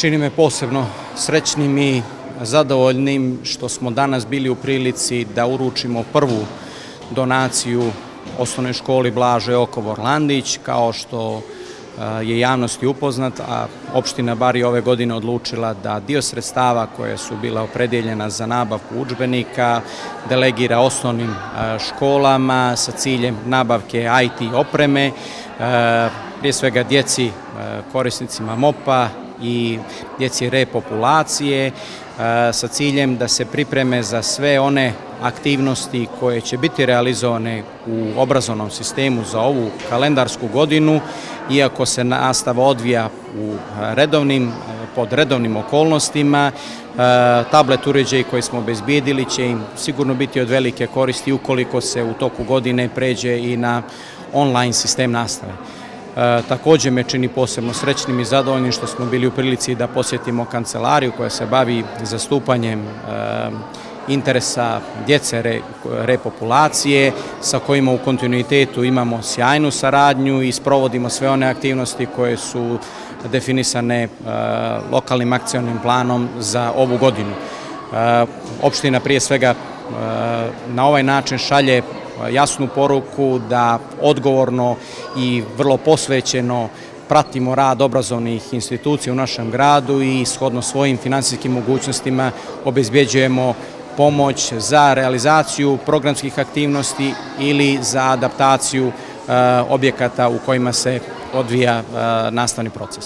Čini me posebno srećnim i zadovoljnim što smo danas bili u prilici da uručimo prvu donaciju osnovnoj školi Blaže Okovor-Landić. Kao što je javnosti upoznat, a opština Bar je ove godine odlučila da dio sredstava koje su bila opredeljena za nabavku udžbenika delegira osnovnim školama sa ciljem nabavke IT opreme, prije svega djeci korisnicima MOP-a i djeci repopulacije, sa ciljem da se pripreme za sve one aktivnosti koje će biti realizovane u obrazovnom sistemu za ovu kalendarsku godinu, iako se nastava odvija pod redovnim okolnostima. Tablet uređaji koji smo obezbijedili će im sigurno biti od velike koristi ukoliko se u toku godine pređe i na online sistem nastave. Također me čini posebno srećnim i zadovoljnim što smo bili u prilici da posjetimo kancelariju koja se bavi zastupanjem interesa djece repopulacije, sa kojima u kontinuitetu imamo sjajnu saradnju i sprovodimo sve one aktivnosti koje su definisane lokalnim akcionim planom za ovu godinu. Opština prije svega na ovaj način šalje jasnu poruku da odgovorno i vrlo posvećeno pratimo rad obrazovnih institucija u našem gradu i shodno svojim finansijskim mogućnostima obezbeđujemo pomoć za realizaciju programskih aktivnosti ili za adaptaciju objekata u kojima se odvija nastavni proces.